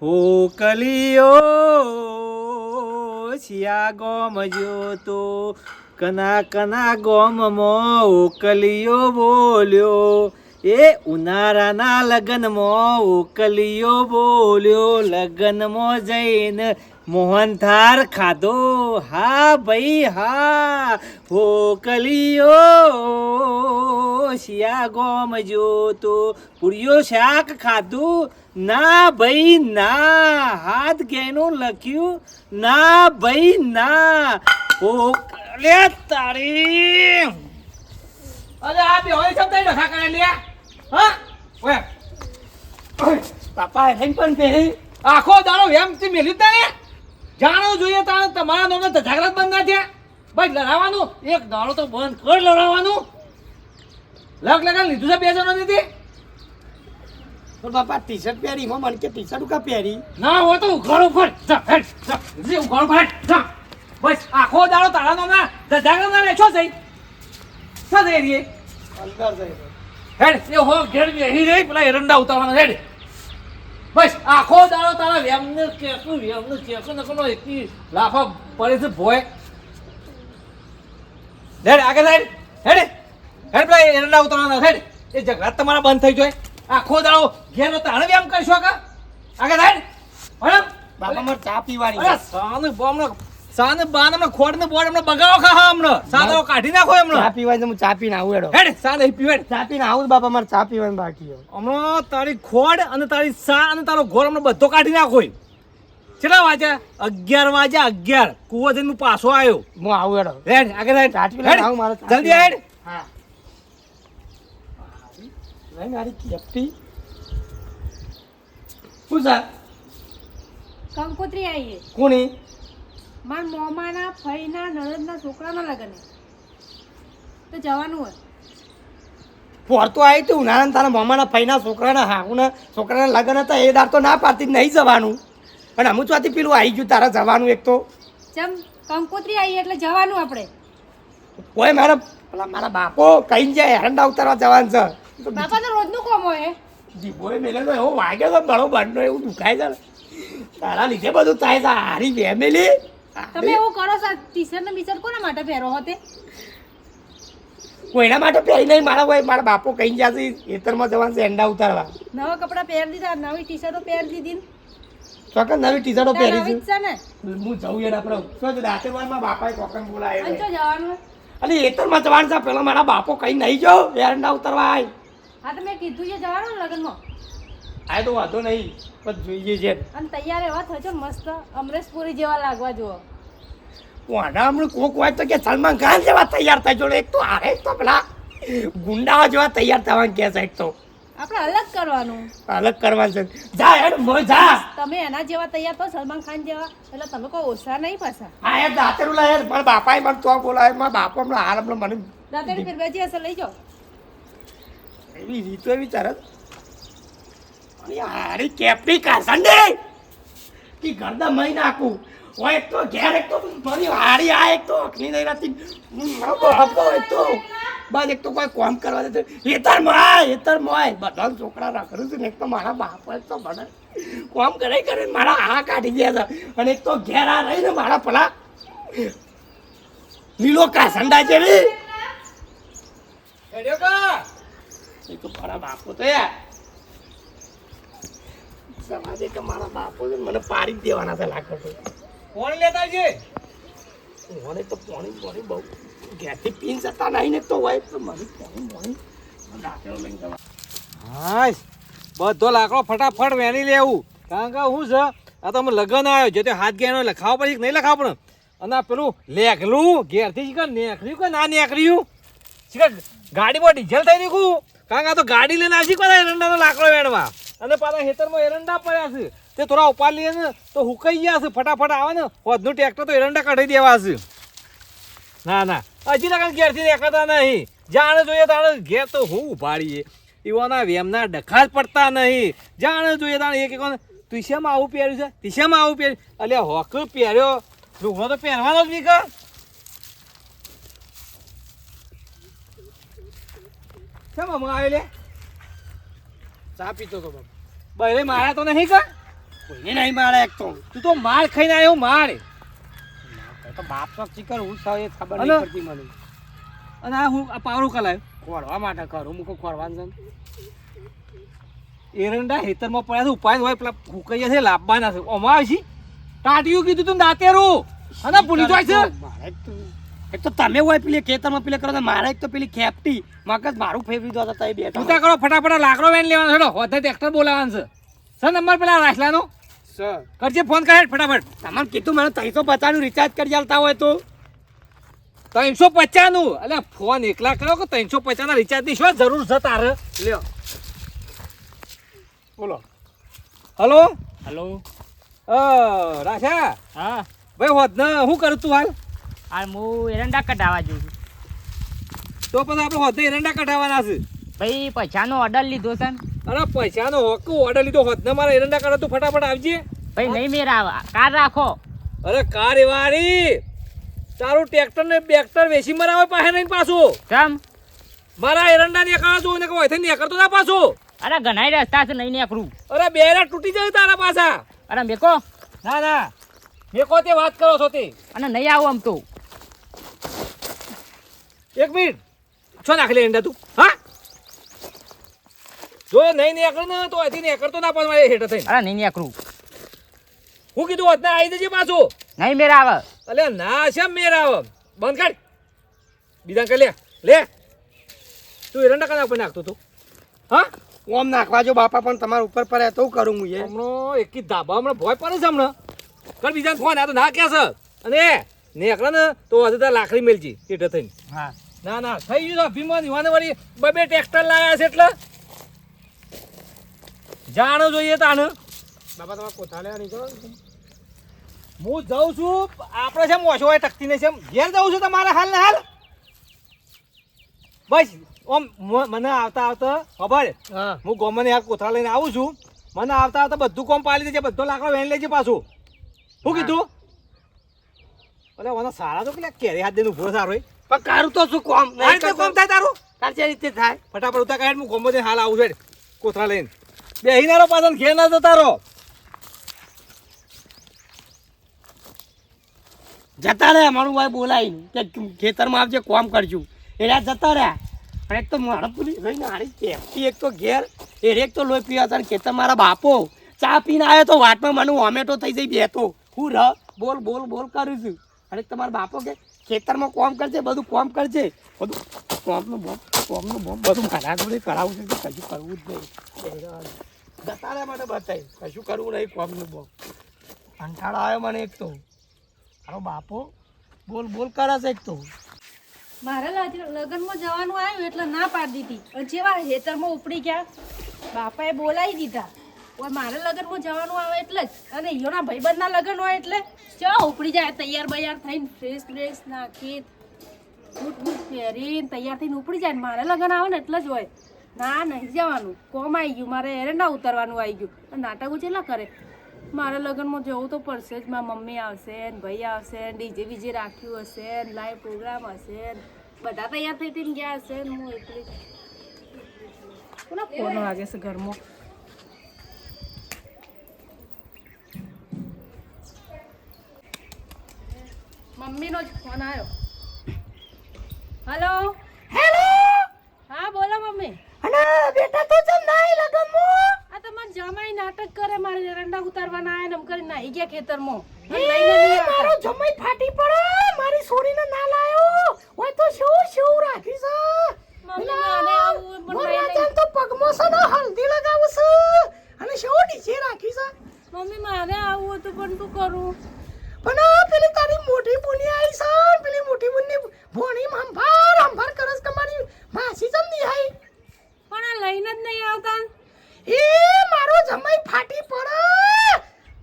ઓકલીઓ શિયા ગોમ જોતો કના કના ગોમમાં ઓકલીઓ બોલ્યો એ ઉનાળાના લગનમાં ઓકલીઓ બોલ્યો લગનમાં જઈને મોહનથાળ ખાધો હા ભાઈ હા ઓકલીઓ શિયા ગોમ જોતો પૂરીઓ શાક ખાધું ના ભાઈ ના હાથ ઘેનું લખ્યું ના ભાઈ ના ઓ લે તારી અરે આ બે હોય છે તઈ લખા કરે લે હા ઓય પાપા એમ પણ પહેરી આખો દાડો એમ થી મેલ્યું તારે જાણો જોઈએ તારે તમારા નોને જાગૃત બંધ ના થયા ભાઈ લડાવવાનું એક દાડો તો બંધ કર લડાવવાનું લગાન લીધું છે બે જણો નથી તો બાપા ટી શર્ટ પહેરી મને કે ટી શર્ટ કા પહેરી ના હોય તો ઉઘાડો ફર જા હેડ જા જી ઉઘાડો ફર જા બસ આખો દાડો તારા નો ના જાગૃત ના રે છો જઈ રે અંદર જઈ હેડ એ હો ઘેર બે હી રે પેલા એરંડા ઉતારવાના હેડ બસ આખો દાડો તારા વેમને કેકું ન કોનો એકી લાફા પડે છે ભોય હેડ આગળ હેડ હેડ હેડ પેલા એરંડા ઉતારવાના હેડ એ ઝઘડા તમારા બંધ થઈ જાય આખો દાડો ઘેર તાણે વ્યાયામ કરશો કા આગળ હેડ હણ બાપા મારે ચા પીવાની અરે સાને બાન હમણાં ખોડ ને બોડ હમણાં બગાવો ખા હમણાં સાદો કાઢી નાખો ચા હમણાં પીવાની તો હું ચા પીને આવું એડો હેડ સાને પીવેડ ચા પીને આવું બાપા મારે ચા પીવાની બાકી છે હમણાં તારી ખોડ અને તારી સા અને તારો ઘોર હમણાં બધો કાઢી નાખો કેટલા વાગ્યા 11 વાગ્યા 11 કુવો જઈને પાછો આવ્યો હું આવું એડો હેડ આગળ હેડ ચા પીને આવું મારે જલ્દી હેડ હા લઈ મારી કેપટી પૂછા કંકોત્રી આવીએ કોની માર મોમાના ફઈના નણંદના છોકરાના લગન તો જવાનું હોય પોરતો આવી તું નાના તારા મામાના ફઈના છોકરાના હાહુના છોકરાના લગ્ન હતા એ દાર તો ના પાડતી નહીં જવાનું અને અમુક વાથી પેલું આવી ગયું તારા જવાનું એક તો જેમ કંકોત્રી આવી એટલે જવાનું આપણે કોઈ મારા પેલા મારા બાપો કઈ જાય એરંડા ઉતારવા જવાનું છે બાપા તો રોજનું કામ હોય દીપોએ મેલે તો એવો વાગ્યો તો બરોબર નો એવું દુખાય છે ને. તારા લીધે બધું થાય છે હારી ફેમિલી તમે એવું કરો છો ટી શર્ટ ને બીશર્ટ કોના માટે પહેરો હોતે કોઈના માટે પહેરી નહીં મારા ભાઈ મારા બાપો કઈ જશે ખેતરમાં જવાનું છે એંડા ઉતારવા નવા કપડાં પહેરી દીધા નવી ટી શર્ટો પહેરી દીધી ચોક્કસ નવી ટી શર્ટો પહેરી નવી જ છે ને હું જઉં યાર આપણે શું રાતે મારા બાપાએ કોકન બોલાયો અને જો જવાનું હોય અને ખેતરમાં જવાનું છે પેલા મારા બાપો કઈ નહીં જાઓ એરંડા ઉતારવા આય હા તો મેં કીધું છે જવાનું ને લગ્નમાં આ તો વાંધો નહીં પણ જોઈએ છે અને તૈયાર એવા થજો મસ્ત અમરેશપુરી જેવા લાગવા જુઓ વાડા હમણાં કોક હોય તો કે સલમાન ખાન જેવા તૈયાર થાય જોડે એક તો હારે એક તો પેલા ગુંડાઓ જેવા તૈયાર થવાનું કે છે એક તો આપણે અલગ કરવાનું અલગ કરવાનું છે જા હેડ મોય જા તમે એના જેવા તૈયાર તો સલમાન ખાન જેવા એટલે તમે કોઈ ઓછા નહીં પાછા હા યાર દાતેરું લા યાર મારા બાપાએ મને તો બોલાય મારા બાપો હમણાં હાલ હમણાં મને દાંતેડી ફેરવાજી હશે લઈ જાઓ એવી રીતો એવી તરત અને હારી કેપટી કાસંડે કે ગરદા મહી નાખું ઓય એક તો ઘેર એક તો મારી હારી આ એક તો અખની નહીં રહેતી બાપો એક તો બસ એક તો કોઈ કામ કરવા દે હેતર મોય બધા છોકરા રાખડું છે ને એક તો મારા બાપ એક તો મને કામ કરે મારા આ કાઢી ગયા છે અને એક તો ઘેર આ રહીને મારા પેલા લીલો કાસંડા છે ને હેડ્યો કા એ તો મારા બાપો તો યાર સમાજે કે મારા બાપો છે મને પાડી જ દેવાના છે લાગતો તો કોણ લેતા છે મને તો પાણી બહુ ઘેરથી પીન જતા નહીં ને તો હોય તો મને પાણી દાખલો લઈને જવા હાશ બધો લાકડો ફટાફટ વેણી લેવું કારણ કે શું છે આ તો અમે લગન આવ્યો જે તે હાથ ગેનો લખાવ પછી નહીં લખાવ પણ અને આ પેલું લેખલું ઘેરથી શીખર નેકર્યું કે ના નેકર્યું શીખર ગાડીમાં ડીઝલ થઈ રહ્યું કારણ કે આ તો ગાડી લઈને આવી શીખવા એરંડાનો લાકડો વેણવા અને પાછા ખેતરમાં એરંડા પડ્યા છે તે થોડા ઉપાડ લઈએ ને તો હુકાઈ ગયા છે ફટાફટ આવે ને હોદનું ટ્રેક્ટર તો એરંડા કાઢી દેવા છે ના હજી તક ઘેરથી નીકળતા નહીં જાણે જોઈએ તાણે ઘેર તો હું ઉભાડીએ એવાના વેમના ડખા જ પડતા નહીં જાણે જોઈએ તાણે એક ટીશામાં આવું પહેર્યું છે ટીશામાં આવું પહેર્યું અલ્યા હોક પહેર્યો લુગડો તો પહેરવાનો જ નહીં કર કેમ હમણાં આવે લે ચા પીતો તો બાપા બરે મારા તો નહીં કર કોઈને નહીં મારે એક તો તું તો માર ખાઈને આવ્યો માર. તો બાપનો ચીકર હું સાવ એ ખબર અને- નહીં પડતી મને અને આ હું આ પાવરું કલાયો ખોરવા માટે કરું મૂકો ખોરવાનું છે એરંડા હેતરમાં પડ્યા છે ઉપાય હોય પેલા ફૂકૈયા છે લાભવાના છે ઓમાં આવે છે ટાટિયું કીધું તું દાંતેરું અને ભૂલી જાય છે. મારે એક તો તમે હોય પેલી ખેતરમાં પેલે કરો તો મારે એક તો પેલી ખેપટી મગજ મારું ફેરવી દો તો તઈ બેઠા ઉતા કરો ફટાફટ લાકડો વેન લેવાનો છે હોતે ટ્રેક્ટર બોલાવવાનું છે સર નંબર પેલા રાસલાનો સર કરજે ફોન કરે ફટાફટ. તમારે કીધું મને 350 નું રિચાર્જ કરી આલતા હોય તો 350 નું એટલે ફોન એકલા કરો કે 350 ના રિચાર્જ ની શું જરૂર છે તારે. લ્યો બોલો હલો હલો રાશા હા ભાઈ હોત ને શું કરું તું હાલ આ હું એરંડા કઢાવા જઉં છું તો પછી આપણે હોતે એરંડા કઢાવવાના છે. ભાઈ પૈસાનો ઓર્ડર લીધો છે ને અરે પૈસાનો હોક ઓર્ડર લીધો હોત ને મારા એરંડા કાઢો તું ફટાફટ આવજે. ભાઈ નહીં મેરા કાર રાખો અરે કાર વાળી તારું ટ્રેક્ટર ને બેક્ટર વેચી મરાવે પાસે નહીં પાછું ચમ મારા એરંડા નીકળવા જોઉં ને કોઈ નીકળતો ના પાછું. અરે ઘણાય રસ્તા છે નહીં નીકળું અરે બેરા તૂટી જાય તારા પાછા. અરે મેકો ના ના મેં કો તે વાત કરો છો તે અને નહીં આવું આમ તો એક મિનિટ છો નાખી લે એરંડા તું હા જો નહીં નીકળે ને તો અહીંથી નીકળતો ના પાછું મારે હેઠળ થઈને. અરે નહીં નીકળું હું કીધું હોત ને આવી જજે પાછું. નહીં મેરા આવે અલે ના છે મેર આવ બંધ કર બીજા કે લે લે તું એરંડા કના ઉપર નાખતો તું હા ઓમ નાખવા જો બાપા પણ તમારા ઉપર પડે તો કરું હું એ હમણાં એક ધાબા હમણાં ભોય પડે છે હમણાં કર બીજા ફોન આ તો ના કે છે અને નીકળે ને તો હજુ તાર લાકડી મેલજી હેઠળ થઈને. હા ના ના થઈ ગયું છે અભિમાન યુવાને વળી બે ટ્રેક્ટર લાયા છે એટલે જાણો જોઈએ તાને. બાપા તમારે કોથા લેવા નીકળો હું જાઉં છું આપણે છે મોશો હોય ટકતી નહીં છે ઘેર જાઉં છું તમારે હાલ ને હાલ બસ ઓમ મને આવતા આવતા ખબર હા હું ગોમને હાલ કોથળા લઈને આવું છું મને આવતા આવતા બધું કોમ પાડી દેજે બધો લાકડો વેણ લેજે પાછું. શું કીધું અરે મને સારા તો પેલા કેરી હાથ દઈને ઉભો સારો પણ કારું તો શું કોમ આ રીતે કોમ થાય તારું તાર જે રીતે થાય ફટાફટ ઉતા કાઢ હું ગોમને હાલ આવું છું કોથળા લઈને બેહીનારો પાછળ ઘેર ના જતા રહો. જતા રહ્યા મારું ભાઈ બોલાવીને કે ખેતરમાં આવજે કોમ કરશું એરા જતા રહ્યા અને એક તો મારા પૂરી રહીને હારી કેફટી એક તો ઘેર એ એક તો લોહી પીવા હતા ખેતર મારા બાપો ચા પીને આવ્યો તો વાટમાં મને ઓમેટો થઈ જઈ બેતો હું બોલ બોલ બોલ કરું છું અને તમારા બાપો કે ખેતરમાં કોમ કરજે બધું કોમ કરજે બધું કોમનું બોમ્બ બધું મારા જોડે કરાવું છે કશું કરવું જ નહીં જતા રહ્યા મને બતાવી કશું કરવું નહીં કોમનું બોમ્બ કંટાળો આવ્યો મને એક તો મારો બાપો બોલ બોલ કરે છે એક તો મારે લગ્નમાં જવાનું આવ્યું એટલે ના પાડી દીધી અને જેવા હેતરમાં ઉપડી ગયા બાપાએ બોલાવી દીધા ઓય મારે લગ્નમાં જવાનું આવે એટલે જ અને ઈયોના ભાઈબંધના લગ્ન હોય એટલે ચા ઉપડી જાય તૈયાર બૈયાર થઈને ફ્રેશ ફ્રેશ નાખી બૂટ બૂટ પહેરીને તૈયાર થઈને ઉપડી જાય ને મારે લગ્ન આવે ને એટલે જ હોય ના નહીં જવાનું કોમ આવી ગયું મારે એરંડા ઉતરવાનું આવી ગયું અને નાટકો ચેલા કરે મારે લગ્નમાં જવું તો પડશે જ મારા મમ્મી આવશે ને ભાઈ આવશે ને ડીજે બીજે રાખ્યું હશે ને લાઈવ પ્રોગ્રામ હશે ને બધા તૈયાર થઈ થઈને ગયા હશે ને હું એટલી કોના ફોન વાગે છે ઘરમાં મમ્મીનો જ ફોન આવ્યો હેલો હેલો હા બોલો મમ્મી અને બેટા તો ચમ નાઈ લગનમાં આ તમાર જમાઈ નાટક કરે મારે એરંડા ઉતારવાના આયા ને એમ કરીને નાઈ ગયા ખેતરમાં મને લઈને નહીં આવતા. મારો જમાઈ ફાટી પડે મારી છોરીને ના લાયો ઓય તો શું રાખી છે મમ્મી માને આવું પણ મોરા લઈને ચાલ તો પગમાં છે ને હલ્દી લગાવું છે અને શું ડીજે રાખી છે મમ્મી મારે આવું હતું પણ શું કરું પણ આ પેલી તારી મોટી બુની આવી છે ને પેલી મોટી બુની ભોણી અંભાર કરસ કે મારી માસી જમ ની આઈ પણ આ લઈને જ નહીં આવતા એ મારો જમાઈ ફાટી પડે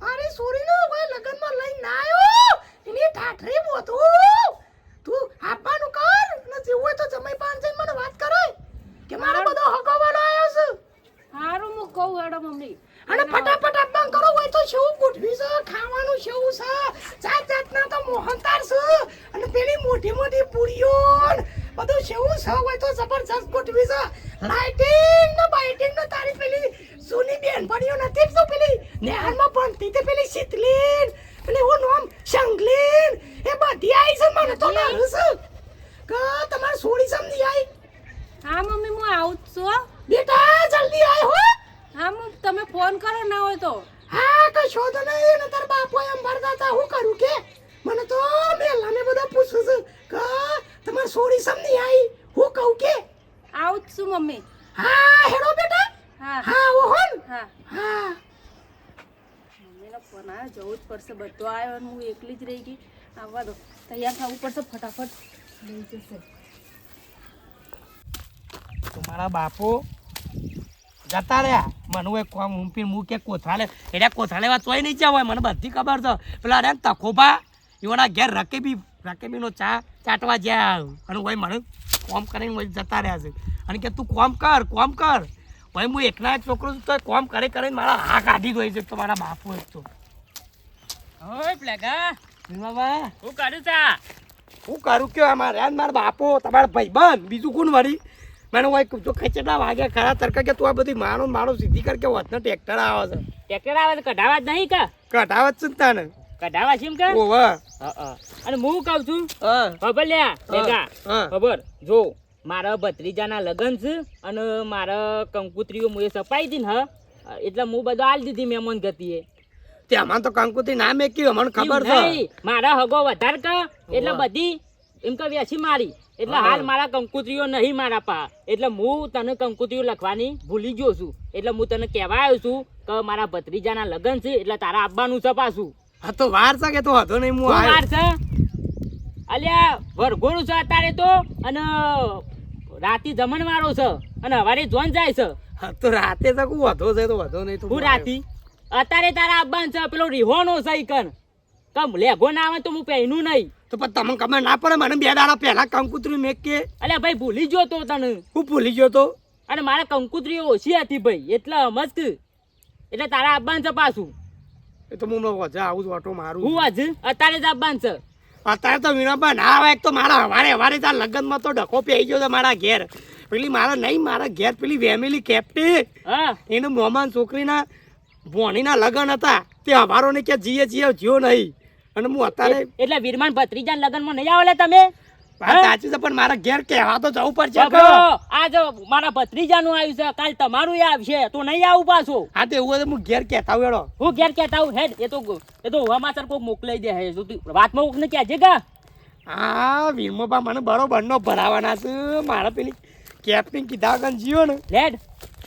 મારી છોરીનો કોઈ લગનમાં લઈને ના આવ્યો એની ઠાઠરી બોતું તું આપવાનું કર ને જેવું હોય તો જમાઈ પાસે જઈને મને વાત કરાય કે મારો બધો હકવાનો આવ્યો છે હારું હું કહું હેડો મમ્મી અને ફટાફટ આપણ કરો હોય તો શું ગોઠવી છે ખાવાનું શું છે જાતના તો મોહનતાર છે અને પેલી મોટી મોટી પૂરીઓ ને બધું શું છે હોય તો જબરજસ્ત ગોઠવી છે લાઇટિંગ ને બાઇટિંગ ને તારી પેલી સોની બેન પડીઓ નથી તો પેલી નેહાલમાં પણ તે પેલી શીતલીન અને હું નામ શંગલીન એ બધી આવી છે મને તો મારું છે કે તમારે સોડી સમજી આવી હા મમ્મી હું આવું જ છું હો. બેટા જલ્દી આય હો હા તમે ફોન કરો ના હોય તો હા કશો તો નહીં ને તાર બાપો એમ ભરતા હતા હું કરું કે મને તો મેલા ને બધા પૂછું છું કે તમારે સોડી સમજી આવી હું કહું કે આવું જ છું મમ્મી હા હેડો બેટા હા હા ઓહન હા હા મમ્મીનો ફોન આવ્યો જવું જ પડશે બધો આવ્યો અને હું એકલી જ રહી ગઈ આવવા દો તૈયાર થવું પડશે ફટાફટ લઈ જશે તમારા બાપો જતા રહ્યા મને એક કોમ ઊંપી મૂ કે કોથાલે એટલે કોથાલે વાત તોય નહીં ચા હોય મને બધી ખબર છે પેલા રે તખોબા એવાના ઘેર રકેબીનો ચા ચાટવા જ્યાં અને હોય મને કોમ કરીને હોય જતા રહ્યા છે અને કે તું કોમ કર ભાઈ હું એકલા એક છોકરો છું તો કોમ કરીને મારા હા કાઢી દો છે તમારા બાપુ એક તો ઓય પ્લેગા બાબા હું કરું તા હું કરું કયો મારા બાપો તમારા ભાઈબંધ બીજું કોણ વળી મને હોય જો ખેંચેલા વાગે ખરા તરકા કે તું આ બધી માણો સીધી કર કે વધને ટ્રેક્ટર આવે છે ટ્રેક્ટર આવે તો કઢાવા જ નહીં કે કઢાવત છે ને તને કઢાવા છે એમ કે ઓવે અને હું કહું છું હા ખબર લ્યા પ્લેગા હા. ખબર જો મારા ભત્રીજાના લગ્ન છે અને મારા કંકુત્રીઓ મુએ સપાઈ હતી ને એટલે હું બધો આલ દીધી મહેમાન ગતિએ તે અમાર તો કંકુતી ના મેક્યું મને ખબર છે નહીં, મારા હગો વધાર કે એટલે બધી એમ કે વેચી મારી એટલે હાલ મારા કંકુત્રીઓ નહીં મારા પા એટલે હું તને કંકુત્રીઓ લખવાની ભૂલી ગયો છું એટલે હું તને કહેવા આવ્યો છું કે મારા ભત્રીજાના લગ્ન છે એટલે તારા આવવાનું છે પાછું હા તો વાર છે કે તો હતો નહીં હું શું આવ્યો વાર છે અલ્યા વરઘોડું છે અત્યારે તો અને રાતી જમણવારો છે અને હવારે જોન જાય છે હા તો રાતે તો કું વધો છે તો વધો નહીં તો હું રાતી અત્યારે તારા આવવાનું છે પેલો રીહોનો છે ઈ કન કમ લેગો ના આવે તો હું પહેનું નહીં તો પણ તમને ખબર ના પડે મને 2 દાડા પહેલા કંકુતરી મેક કે અલ્યા ભાઈ ભૂલી ગયો તો તને હું ભૂલી ગયો તો અને મારા કંકુત્રીઓ ઓછી હતી ભાઈ એટલે સમજ કે એટલે તારા આવવાનું છે પાછું એ તો હું વજા આવું જ ઓટો મારું હું આજ અત્યારે જ આવવાનું છે અત્યારે તો વિનોબા ના આવે એક તો મારા હવારે ત્યાં લગ્નમાં તો ડખો પેઈ ગયો છે મારા ઘેર પેલી મારા ઘેર પેલી ફેમિલી કેપ્ટી હા એનું મોમાન છોકરીના ભોણીના લગ્ન હતા તે અમારો ને કે જીએ જ્યો નહીં અને હું અત્યારે એટલે વીરમાન ભત્રીજાના લગ્નમાં નહીં આવેલા તમે વાત સાચી છે પણ મારા ઘેર કહેવા તો જવું પડશે બાબો, આજ મારા ભત્રીજાનું આવ્યું છે કાલ તમારું આવશે તો નહીં આવું પાછો હા તો એવું હોય તો હું ઘેર કહેતા વેળો હું ઘેર કહેતા હું હેડ એ તો હવામાસર કોઈ મોકલાઈ દે હે જો તું વાતમાં કોકને કહેજે કા હા વીરમોબા મને બરોબર નો ભરાવાના છે મારા પેલી કેપ્ટન કીધા વગર જીવો ને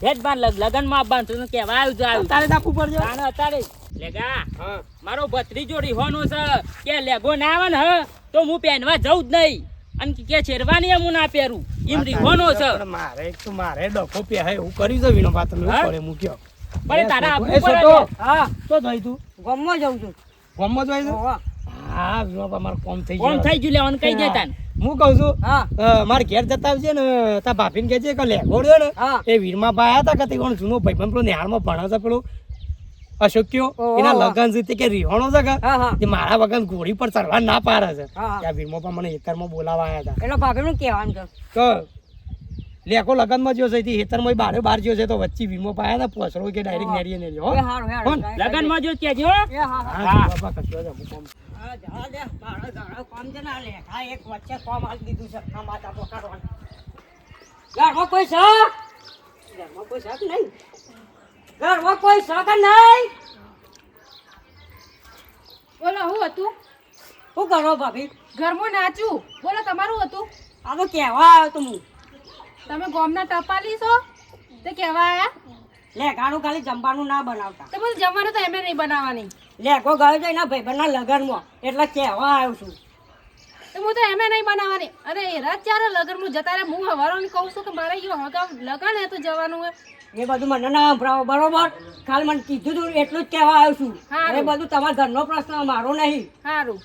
હેડ બાર લગનમાં આવવાનું છે કહેવા આવ્યું છે આવ્યું તારે નાખવું પડશે તાણે અત્યારે લેગા હા મારો ભત્રીજો રીહોનો છે કે લેગો ના આવે ને તો હું પહેરવા જઉં જ નહીં અને કે શેરવાની હું ના પહેરું એમ રીહોનો છે પણ મારે ડખો પહેરાય એવું કર્યું છે વિનોબા તમે હા? પડે મૂક્યો પણ તારા આપવું એ પડે છોટો. ને. હા તો જોઈ તું ગમમાં જાઉં છું કોમમાં જોઈ છે હા વિનોબા મારું કોમ થઈ કોમ ગયું થઈ ગયું લેવાનું કહી દેતા ને. હું કહું છું હા મારે ઘેર જતા આવશે ને તા ભાભીને કહે છે કે લેગોડ્યો ને હા. એ વીરમાં ભાઈ હતા કે તે કોણ જૂનો ભાઈબંધ પેલો નિહાળમાં ભણે છે પેલો અશોક્યો એના લગન છે તે કે રીહોણો છે કે તે મારા વગર ઘોડી પર ચડવા ના પાડે છે ત્યાં વીરમાં પણ મને હેતરમાં બોલાવા આવ્યા હતા એટલે ભાભીનું કહેવાનું છે કે લેકો લગનમાં જ્યો છે તે હેતરમાં બાર જ્યો છે તો વચ્ચે વીમો પાયા હતા પોસરો કે ડાયરેક્ટ નેરીએ નેરીએ હો કોણ? લગનમાં જો કેજો હા બાપા કશું જ હું કોમ. બોલો હું હતું શું કરો ભાભી ઘરમાં નાચું બોલો તમારું હતું આ તો કહેવા આવ્યો તું તમે ગોમના ટપાલી છો તે કહેવા આયા લેખાનું ખાલી જમવાનું ના બનાવતા તો બધું જમવાનું તો એમે નહીં બનાવવાની લેખો ગયો છે એના ભાઈબંધના લગ્નમાં એટલે કહેવા આવ્યો છું તો હું તો એમે નહીં બનાવવાની અને એ રાત જ્યારે લગ્નમાં જતા રહે હું હવારોને કહું છું કે મારે યો હગાવ લગન હે તો જવાનું હે એ બધું મને ના સંભળાવો બરોબર ખાલી મને કીધું તું એટલું જ કહેવા આવ્યો છું હારું. એ બધું તમારા ઘરનો પ્રશ્ન મારો નહીં સારું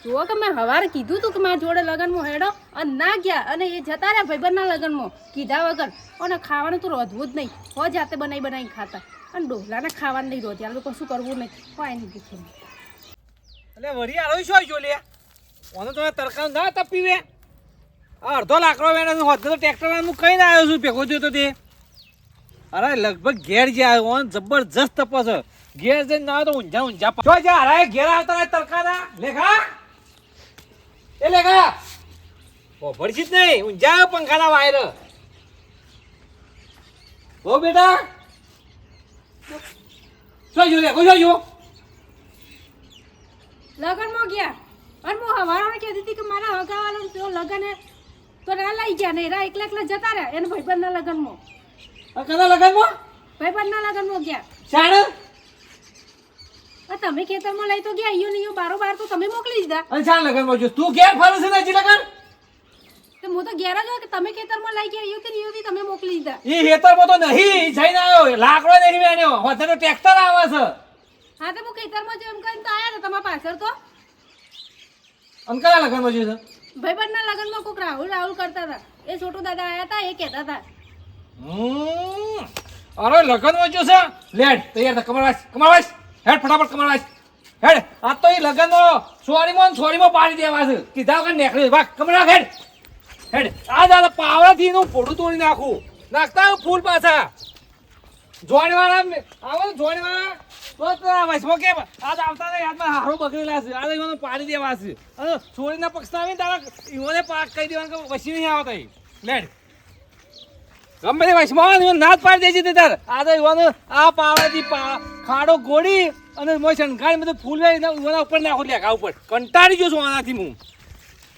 જુઓ કે મેં હવારે કીધું તું કે મારા જોડે લગ્નમાં હેડો અને ના ગયા અને એ જતા રહ્યા ભાઈબંધના લગ્નમાં કીધા વગર અને ખાવાનું તો રોધવું જ નહીં હો જાતે બનાવી ખાતા અને ડોલાને ખાવાનું નહીં રોધ્યા આ લોકો શું કરવું નહીં કોઈ નહીં દીધું એટલે વરી આલો શું જો લે ઓનો તો તરકા ના તપી વે આ અડધો લાકડો વેણે હોત તો ટ્રેક્ટર હું કઈ ના આવ્યો છું ભેગો થયો તો તે અરે લગભગ ઘેર જે આવ્યો ઓન જબરજસ્ત તપસ ઘેર જઈને ના આવે તો ઊંઝા ઊંઝા જો જા હારા ઘેર આવતા રહે તડકાના લેખા એ લેખા ઓ ભરશી જ નહીં ઊંઝા પંખાના વાયર ઓ બેટા શું જો લેખો શું જો લગનમાં ગયા અને હું હવારમાં કહેતી હતી કે મારા હગાવાળો પેલો લગન હે તો ના લઈ ગયા ને એરા એકલા એકલા જતા રહ્યા એને ભાઈબંધના લગનમાં આ કના લગનમાં ભાઈબંધના લગનમાં ગયા શાણ આ તમે ખેતરમાં લઈ તો ગયા અહીંયા ને અહીંયા બારોબાર તો તમે મોકલી દીધા અને શાણ લગનમાં જો તું ઘેર ફરે છે ને હજી લગન તો હું તો ઘેર જ હોય કે તમે ખેતરમાં લઈ ગયા અહીંયાથી તમે મોકલી દીધા એ હેતરમાં તો નહીં જઈને આવ્યો લાકડો નહીં વેણ્યો વધારે ટ્રેક્ટર આવે છે હા તો હું ખેતરમાં જો એમ કરીને તો આયા હતા તમારા પાછળ તો અને કયા લગનમાં જોયું છે ભાઈબંધના લગનમાં કોક રાહુલ કરતા હતા એ છોટુ દાદા આયા હતા એ કહેતા હતા અરે લગનમાં જો છે લેડ તૈયાર થા કમરવાસ હેડ ફટાફટ કમરવાસ હેડ આ તો એ લગનમાં સોરીમાં પાડી દેવા છે કીધા વગર નીકળી વાહ કમરવાસ હેડ આ દાદા પાવડાથી એનું ફોડું તોડી નાખું નાખતા ફૂલ પાછા જોડવાળા આવો જોડવાળા તો વસમો કેમ આજ આવતા નહીં હાથમાં હારો બગડેલા છે આ એવાનું પાડી દેવા છે અને છોડીના પક્ષના આવીને તારા ઈવોને પાક કહી દેવાનું કે વસી નહીં આવતા લેડ ગમે તે વસમાં નાદ પાડી દેજે તે તાર આ તો ઈવાનું આ પાવડાથી ખાડો ગોળી અને મોય શણગારી બધું ફૂલ ઈવાના ઉપર નાખો લે ઘા ઉપર કંટાળી ગયો છું આનાથી હું